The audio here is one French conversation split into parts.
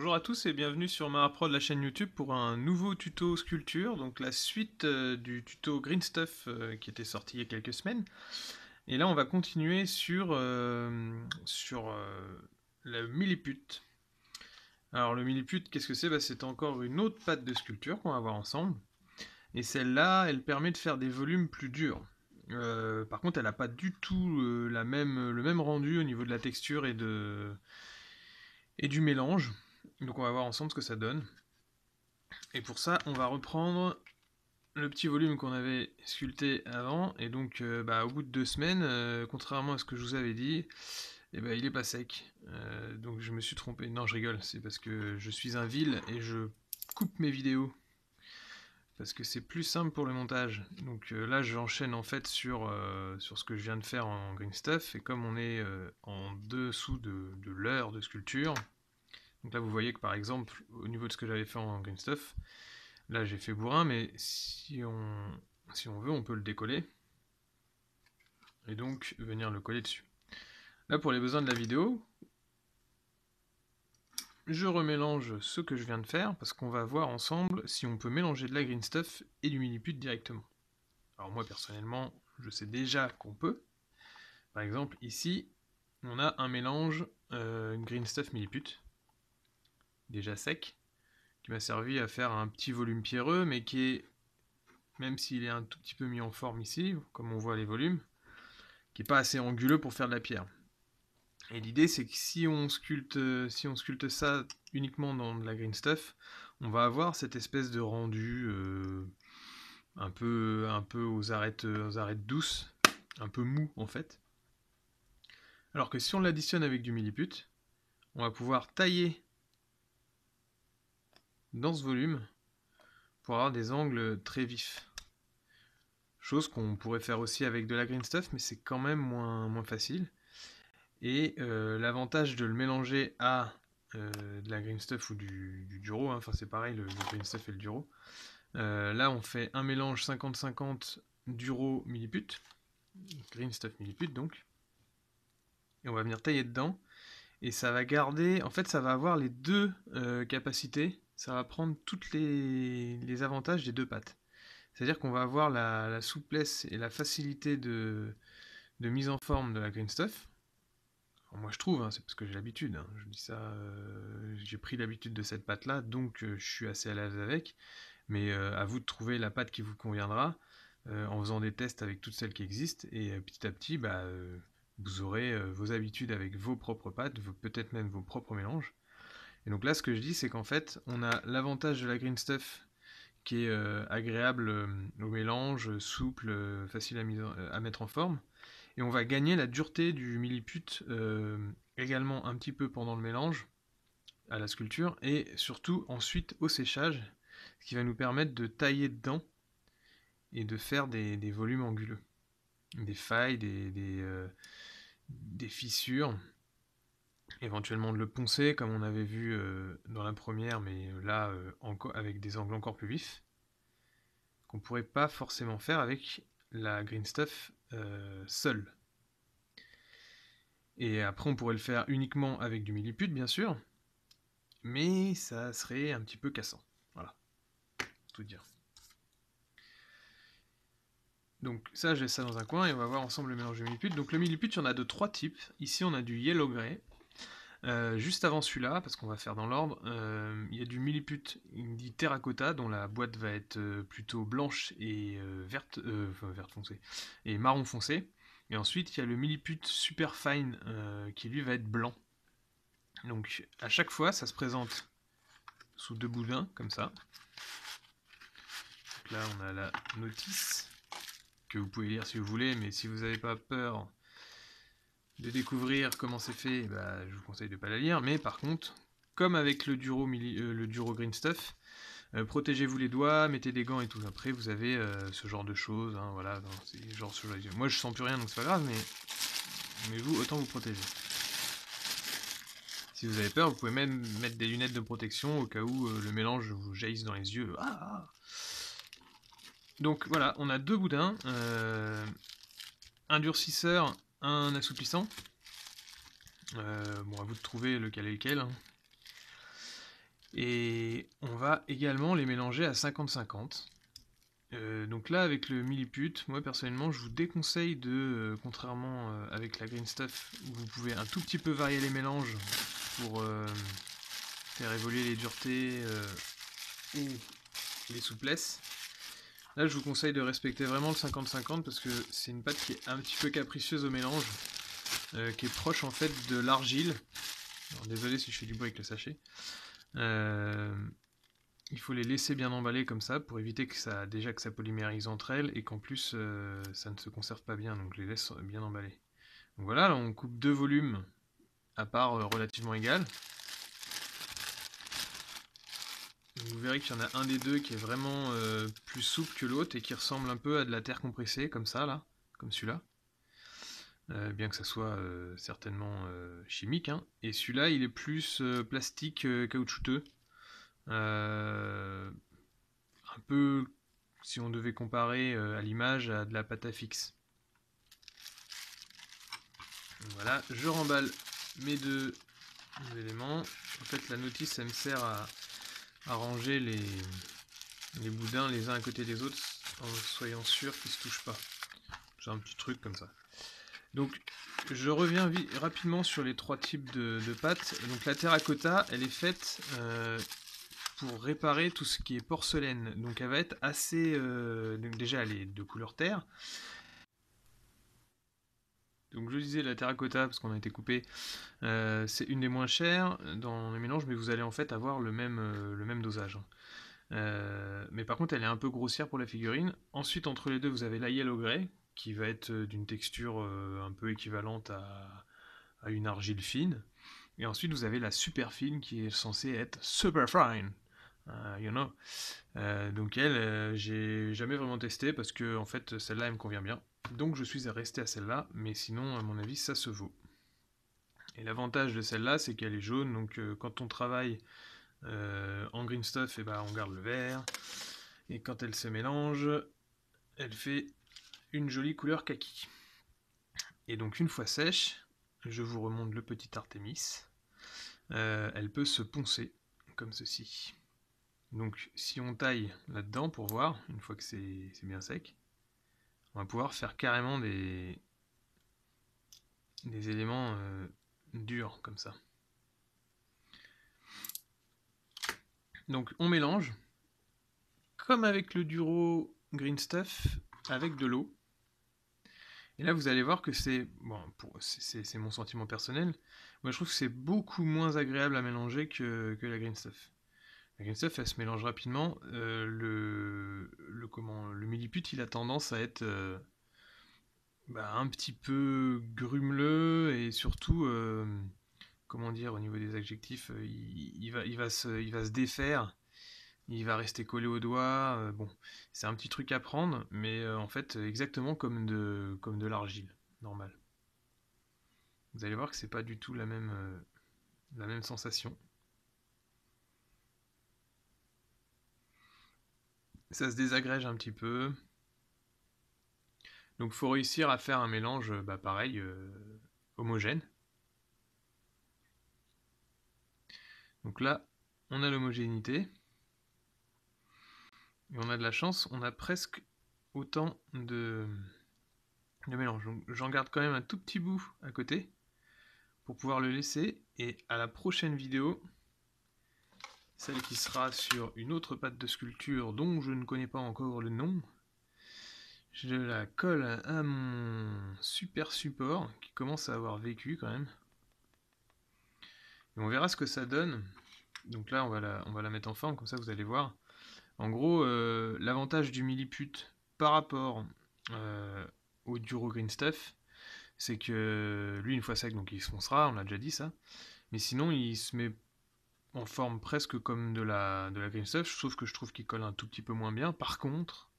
Bonjour à tous et bienvenue sur MaraProd, la chaîne YouTube, pour un nouveau tuto sculpture, donc la suite du tuto Green Stuff qui était sorti il y a quelques semaines. Et là on va continuer sur le milliput. Alors le milliput, qu'est-ce que c'est? C'est encore une autre pâte de sculpture qu'on va voir ensemble. Et celle-là, elle permet de faire des volumes plus durs. Par contre, elle n'a pas du tout le même rendu au niveau de la texture et du mélange. Donc on va voir ensemble ce que ça donne. Et pour ça, on va reprendre le petit volume qu'on avait sculpté avant. Et donc, au bout de 2 semaines, contrairement à ce que je vous avais dit, il est pas sec. Donc je me suis trompé. Non, je rigole. C'est parce que je suis un vil et je coupe mes vidéos. Parce que c'est plus simple pour le montage. Donc là, j'enchaîne en fait sur ce que je viens de faire en Green Stuff. Et comme on est en dessous de l'heure de sculpture, donc là, vous voyez que par exemple, au niveau de ce que j'avais fait en Green Stuff, là j'ai fait bourrin, mais si on veut, on peut le décoller. Et donc venir le coller dessus. Là, pour les besoins de la vidéo, je remélange ce que je viens de faire, parce qu'on va voir ensemble si on peut mélanger de la Green Stuff et du milliput directement. Alors moi, personnellement, je sais déjà qu'on peut. Par exemple, ici, on a un mélange Green Stuff milliput, déjà sec, qui m'a servi à faire un petit volume pierreux, mais qui est, même s'il est un tout petit peu mis en forme ici, comme on voit les volumes, qui n'est pas assez anguleux pour faire de la pierre. Et l'idée, c'est que si on sculpte ça uniquement dans de la green stuff, on va avoir cette espèce de rendu un peu aux arêtes douces, un peu mou en fait. Alors que si on l'additionne avec du milliput, on va pouvoir tailler dans ce volume pour avoir des angles très vifs. Chose qu'on pourrait faire aussi avec de la green stuff, mais c'est quand même moins facile. Et l'avantage de le mélanger à de la green stuff ou du duro, enfin c'est pareil, le green stuff et le duro. Là on fait un mélange 50-50 duro milliput, green stuff milliput donc. Et on va venir tailler dedans. Et ça va garder, en fait ça va avoir les deux capacités, ça va prendre tous les avantages des deux pâtes. C'est-à-dire qu'on va avoir la souplesse et la facilité de mise en forme de la green stuff. Alors moi je trouve, c'est parce que j'ai l'habitude, je dis ça, j'ai pris l'habitude de cette pâte là, donc je suis assez à l'aise avec, mais à vous de trouver la pâte qui vous conviendra, en faisant des tests avec toutes celles qui existent, et petit à petit, vous aurez vos habitudes avec vos propres pâtes, peut-être même vos propres mélanges. Et donc là ce que je dis, c'est qu'en fait, on a l'avantage de la green stuff, qui est agréable au mélange, souple, facile à mettre en forme, et on va gagner la dureté du milliput également un petit peu pendant le mélange à la sculpture et surtout ensuite au séchage, ce qui va nous permettre de tailler dedans et de faire des volumes anguleux, des failles, des fissures, éventuellement de le poncer comme on avait vu dans la première, mais là avec des angles encore plus vifs, qu'on ne pourrait pas forcément faire avec la green stuff seule. Et après, on pourrait le faire uniquement avec du milliput, bien sûr, mais ça serait un petit peu cassant. Voilà, tout dire. Donc ça, je laisse ça dans un coin et on va voir ensemble le mélange de milliput. Donc le milliput, il y en a de 3 types. Ici, on a du yellow grey. Juste avant celui-là, parce qu'on va faire dans l'ordre, il y a du milliput dit terracotta, dont la boîte va être plutôt blanche et verte foncée, et marron foncé. Et ensuite, il y a le milliput super fine, qui lui va être blanc. Donc à chaque fois, ça se présente sous 2 boudins, comme ça. Donc là, on a la notice, que vous pouvez lire si vous voulez, mais si vous n'avez pas peur de découvrir comment c'est fait, je vous conseille de ne pas la lire. Mais par contre, comme avec le Duro Green Stuff, protégez-vous les doigts, mettez des gants et tout. Après, vous avez ce genre de choses. Voilà, moi, je sens plus rien, donc c'est pas grave, mais vous, autant vous protéger. Si vous avez peur, vous pouvez même mettre des lunettes de protection au cas où le mélange vous jaillisse dans les yeux. Donc voilà, on a 2 boudins, un durcisseur, un assouplissant. Bon, à vous de trouver lequel est lequel. Et on va également les mélanger à 50-50. Donc là, avec le milliput, moi personnellement, je vous déconseille de, contrairement avec la green stuff, où vous pouvez un tout petit peu varier les mélanges pour faire évoluer les duretés ou les souplesses. Là, je vous conseille de respecter vraiment le 50-50 parce que c'est une pâte qui est un petit peu capricieuse au mélange, qui est proche en fait de l'argile. Désolé si je fais du bruit avec le sachet. Il faut les laisser bien emballer comme ça pour éviter que ça polymérise entre elles et qu'en plus ça ne se conserve pas bien, donc je les laisse bien emballés. Donc voilà, là on coupe deux volumes à part relativement égales. Vous verrez qu'il y en a un des deux qui est vraiment plus souple que l'autre et qui ressemble un peu à de la terre compressée, comme ça là, comme celui-là. Bien que ça soit certainement chimique, hein. Et celui-là il est plus plastique caoutchouteux. Un peu, si on devait comparer à l'image, à de la pâte à fixe. Donc voilà, je remballe mes deux éléments. En fait, la notice, ça me sert à ranger les boudins les uns à côté des autres en soyant sûr qu'ils ne se touchent pas. C'est un petit truc comme ça. Donc, je reviens rapidement sur les trois types de pâtes. Donc, la terracotta, elle est faite pour réparer tout ce qui est porcelaine. Donc, elle va être assez... donc déjà, elle est de couleur terre. Donc, je disais la terracotta, parce qu'on a été coupé, c'est une des moins chères dans le mélange, mais vous allez en fait avoir le même dosage. Mais par contre, elle est un peu grossière pour la figurine. Ensuite, entre les deux, vous avez la Yellow Grey, qui va être d'une texture un peu équivalente à une argile fine. Et ensuite, vous avez la super fine, qui est censée être super fine. You know. Donc elle, j'ai jamais vraiment testé parce que en fait, celle-là, elle me convient bien. Donc je suis resté à celle-là, mais sinon, à mon avis, ça se vaut. Et l'avantage de celle-là, c'est qu'elle est jaune, donc quand on travaille en green stuff, et ben, on garde le vert. Et quand elle se mélange, elle fait une jolie couleur kaki. Et donc une fois sèche, je vous remonte le petit Artémis. Elle peut se poncer, comme ceci. Donc si on taille là-dedans pour voir, une fois que c'est bien sec, on va pouvoir faire carrément des éléments durs, comme ça. Donc on mélange, comme avec le Duro Green Stuff, avec de l'eau. Et là, vous allez voir que c'est... Bon, c'est mon sentiment personnel. Moi, je trouve que c'est beaucoup moins agréable à mélanger que la green stuff. La green stuff, elle se mélange rapidement. Le milliput, il a tendance à être un petit peu grumeleux et surtout, comment dire, au niveau des adjectifs, il va se défaire. Il va rester collé au doigt. Bon, c'est un petit truc à prendre, mais en fait, exactement comme de l'argile, normal. Vous allez voir que c'est pas du tout la même sensation. Ça se désagrège un petit peu. Donc il faut réussir à faire un mélange pareil, homogène. Donc là, on a l'homogénéité. Et on a de la chance, on a presque autant de mélange. Donc j'en garde quand même un tout petit bout à côté pour pouvoir le laisser. Et à la prochaine vidéo, celle qui sera sur une autre pâte de sculpture dont je ne connais pas encore le nom, je la colle à mon super support qui commence à avoir vécu quand même. Et on verra ce que ça donne. Donc là, on va la mettre en forme, comme ça vous allez voir. En gros, l'avantage du milliput par rapport au Duro Green Stuff, c'est que lui, une fois sec, donc il se foncera, on l'a déjà dit ça. Mais sinon, il se met en forme presque comme de la Green Stuff, sauf que je trouve qu'il colle un tout petit peu moins bien. Par contre,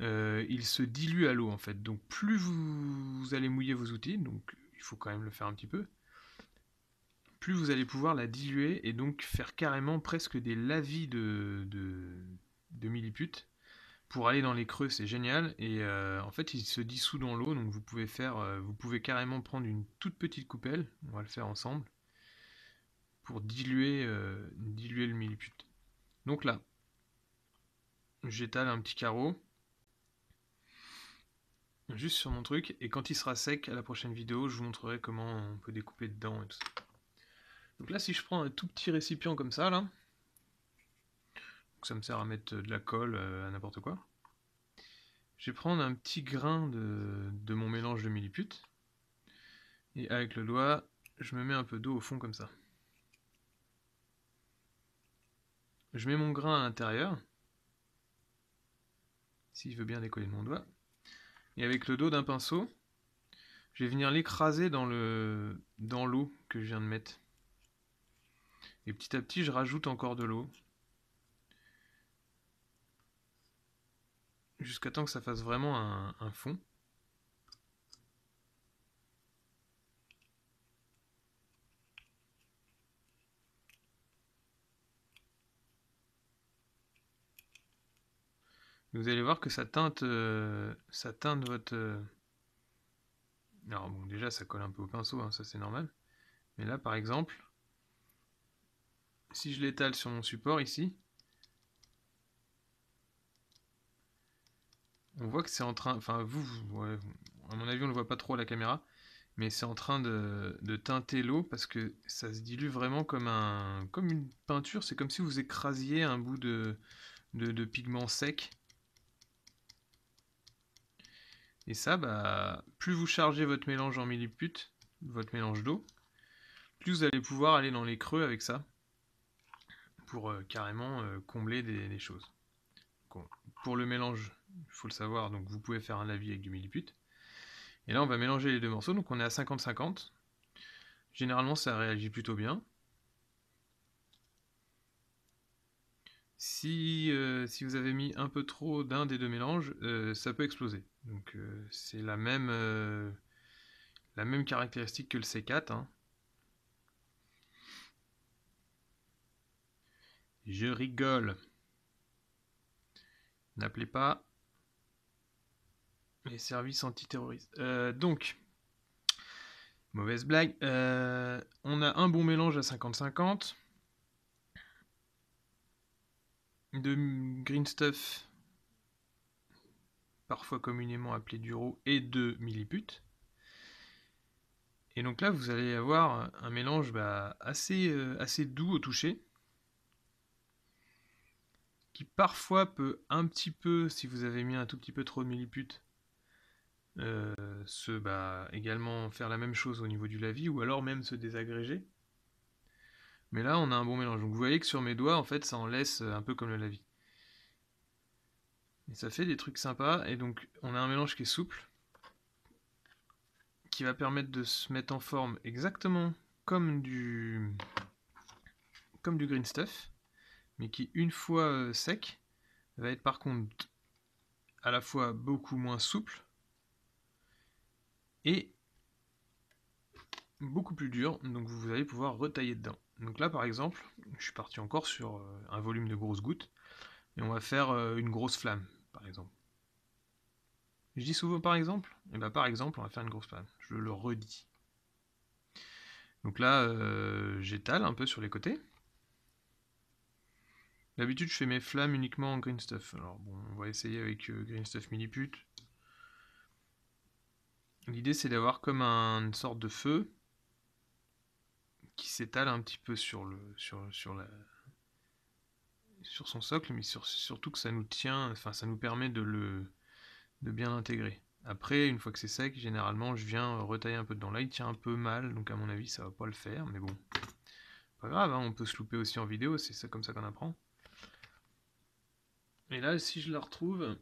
il se dilue à l'eau en fait. Donc plus vous allez mouiller vos outils, donc il faut quand même le faire un petit peu, plus vous allez pouvoir la diluer et donc faire carrément presque des lavis de milliput. Pour aller dans les creux, c'est génial. Et en fait, il se dissout dans l'eau, donc vous pouvez carrément prendre une toute petite coupelle. On va le faire ensemble pour diluer le milliput. Donc là, j'étale un petit carreau juste sur mon truc, et quand il sera sec à la prochaine vidéo, je vous montrerai comment on peut découper dedans et tout ça. Donc là, si je prends un tout petit récipient comme ça, là, ça me sert à mettre de la colle à n'importe quoi, je vais prendre un petit grain de mon mélange de milliput, et avec le doigt, je me mets un peu d'eau au fond comme ça. Je mets mon grain à l'intérieur, si je veux bien décoller de mon doigt, et avec le dos d'un pinceau, je vais venir l'écraser dans l'eau que je viens de mettre. Et petit à petit, je rajoute encore de l'eau, jusqu'à temps que ça fasse vraiment un fond. Vous allez voir que ça teinte votre... Alors bon, déjà ça colle un peu au pinceau, hein, ça c'est normal. Mais là par exemple, si je l'étale sur mon support ici, on voit que c'est en train... Enfin ouais, à mon avis on ne le voit pas trop à la caméra, mais c'est en train de teinter l'eau parce que ça se dilue vraiment comme une peinture. C'est comme si vous écrasiez un bout de pigment sec. Et ça, bah, plus vous chargez votre mélange en milliput, votre mélange d'eau, plus vous allez pouvoir aller dans les creux avec ça pour carrément combler des choses. Donc, pour le mélange, il faut le savoir, donc vous pouvez faire un lavis avec du milliput. Et là, on va mélanger les deux morceaux, donc on est à 50-50. Généralement, ça réagit plutôt bien. Si vous avez mis un peu trop d'un des deux mélanges, ça peut exploser. Donc c'est la même caractéristique que le C4. Hein. Je rigole. N'appelez pas les services antiterroristes. Donc, mauvaise blague. On a un bon mélange à 50-50 de green stuff, parfois communément appelé Duro, et de milliput. Et donc là, vous allez avoir un mélange assez doux au toucher, qui parfois peut un petit peu, si vous avez mis un tout petit peu trop de milliput, également faire la même chose au niveau du lavis, ou alors même se désagréger. Mais là, on a un bon mélange. Donc vous voyez que sur mes doigts, en fait, ça en laisse un peu comme le lavis. Et ça fait des trucs sympas. Et donc, on a un mélange qui est souple, qui va permettre de se mettre en forme exactement comme du green stuff, mais qui, une fois sec, va être par contre à la fois beaucoup moins souple et beaucoup plus dur. Donc vous allez pouvoir retailler dedans. Donc là, par exemple, je suis parti encore sur un volume de grosses gouttes, et on va faire une grosse flamme, par exemple. Je dis souvent par exemple, et bien par exemple, on va faire une grosse flamme. Je le redis. Donc là, j'étale un peu sur les côtés. D'habitude, je fais mes flammes uniquement en green stuff. Alors bon, on va essayer avec green stuff milliput. L'idée, c'est d'avoir comme une sorte de feu qui s'étale un petit peu sur son socle, mais surtout que ça nous tient, enfin ça nous permet de bien l'intégrer. Après, une fois que c'est sec, généralement, je viens retailler un peu dedans. Là, il tient un peu mal, donc à mon avis, ça va pas le faire, mais bon. Pas grave, hein, on peut se louper aussi en vidéo, c'est ça comme ça qu'on apprend. Et là, si je la retrouve,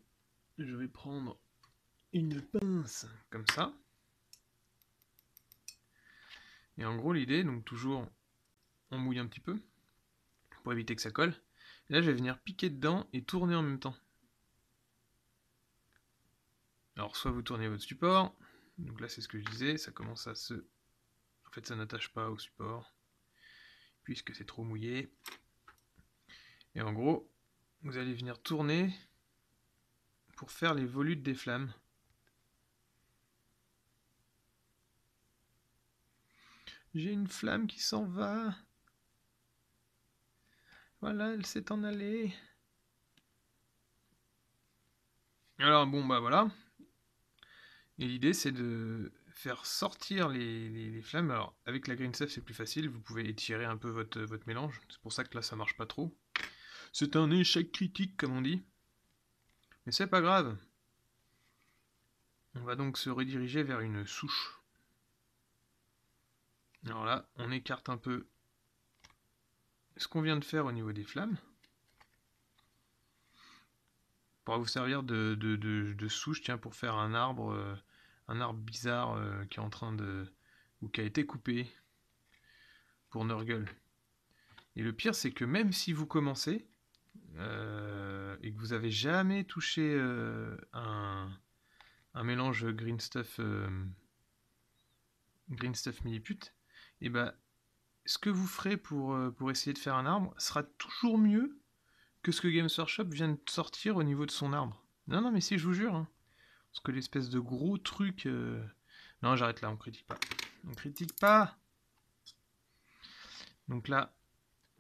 je vais prendre une pince comme ça. Et en gros, l'idée, donc toujours, on mouille un petit peu pour éviter que ça colle. Et là, je vais venir piquer dedans et tourner en même temps. Alors, soit vous tournez votre support, donc là, c'est ce que je disais, ça commence à se... En fait, ça n'attache pas au support, puisque c'est trop mouillé. Et en gros, vous allez venir tourner pour faire les volutes des flammes. J'ai une flamme qui s'en va. Voilà, elle s'est en allée. Alors bon, bah voilà. Et l'idée, c'est de faire sortir les flammes. Alors, avec la green stuff, c'est plus facile. Vous pouvez étirer un peu votre mélange. C'est pour ça que là, ça marche pas trop. C'est un échec critique, comme on dit. Mais c'est pas grave. On va donc se rediriger vers une souche. Alors là, on écarte un peu ce qu'on vient de faire au niveau des flammes. Pourra vous servir de souche, tiens, pour faire un arbre bizarre qui est en train de... ou qui a été coupé pour Nurgle. Et le pire, c'est que même si vous commencez et que vous avez jamais touché un mélange green stuff milliput, et ben ce que vous ferez pour essayer de faire un arbre sera toujours mieux que ce que Games Workshop vient de sortir au niveau de son arbre. Non, non, mais si, je vous jure. Hein. Parce que l'espèce de gros truc... Non, j'arrête là, on critique pas. On critique pas. Donc là,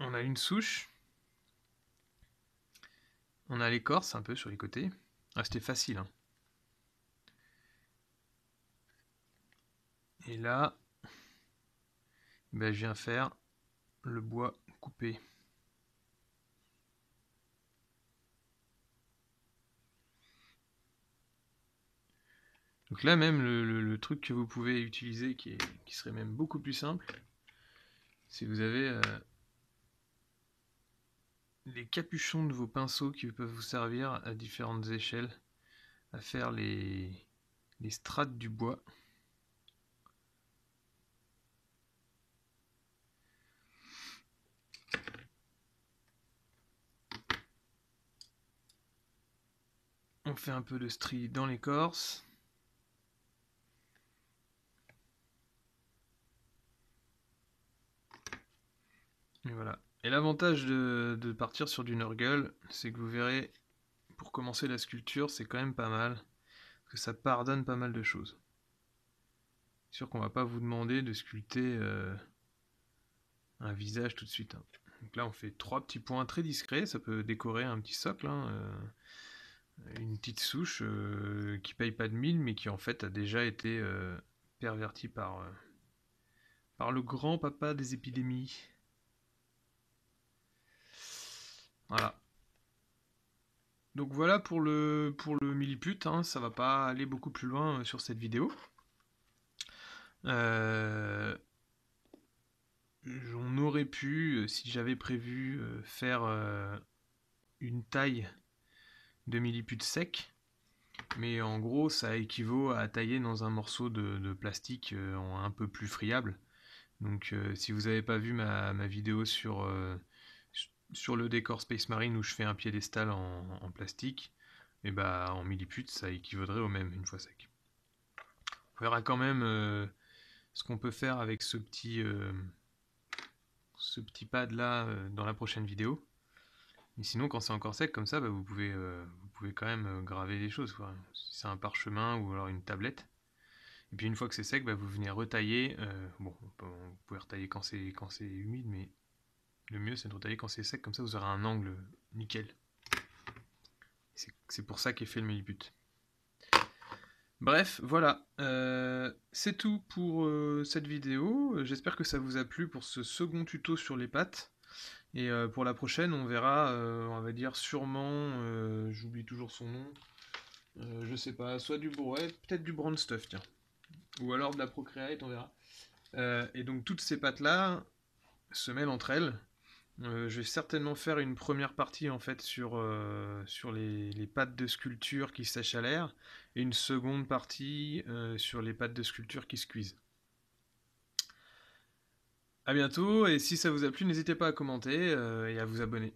on a une souche. On a l'écorce un peu sur les côtés. Ah, c'était facile. Hein. Et là, ben, je viens faire le bois coupé. Donc là même, le truc que vous pouvez utiliser, qui serait même beaucoup plus simple, c'est que vous avez les capuchons de vos pinceaux qui peuvent vous servir à différentes échelles à faire les strates du bois. On fait un peu de strie dans l'écorce. Et voilà. Et l'avantage de partir sur du Nurgle, c'est que vous verrez, pour commencer la sculpture, c'est quand même pas mal. Parce que ça pardonne pas mal de choses. C'est sûr qu'on va pas vous demander de sculpter un visage tout de suite. Hein. Donc là, on fait 3 petits points très discrets. Ça peut décorer un petit socle. Hein, une petite souche qui paye pas de mille, mais qui en fait a déjà été pervertie par le grand papa des épidémies. Voilà. Donc voilà pour le milliput, hein, ça va pas aller beaucoup plus loin sur cette vidéo. On aurait pu, si j'avais prévu, faire une taille de milliput sec, mais en gros ça équivaut à tailler dans un morceau de plastique un peu plus friable. Donc si vous n'avez pas vu ma vidéo sur le décor Space Marine où je fais un piédestal en plastique, et bah en milliput ça équivaudrait au même une fois sec. On verra quand même ce qu'on peut faire avec ce petit pad là dans la prochaine vidéo. Mais sinon quand c'est encore sec comme ça, bah, vous pouvez quand même graver des choses. Quoi. Si c'est un parchemin ou alors une tablette. Et puis une fois que c'est sec, bah, vous venez retailler. Bon, vous pouvez retailler quand c'est humide, mais le mieux c'est de retailler quand c'est sec, comme ça vous aurez un angle nickel. C'est pour ça qu'est fait le milliput. Bref, voilà, c'est tout pour cette vidéo. J'espère que ça vous a plu pour ce second tuto sur les pâtes. Et pour la prochaine, on verra, on va dire sûrement, j'oublie toujours son nom, je sais pas, soit du ouais, peut-être du brown stuff, tiens. Ou alors de la Procreate, on verra. Et donc toutes ces pâtes-là se mêlent entre elles. Je vais certainement faire une première partie en fait sur les pâtes de sculpture qui sèchent à l'air et une seconde partie sur les pâtes de sculpture qui se cuisent. A bientôt et si ça vous a plu, n'hésitez pas à commenter et à vous abonner.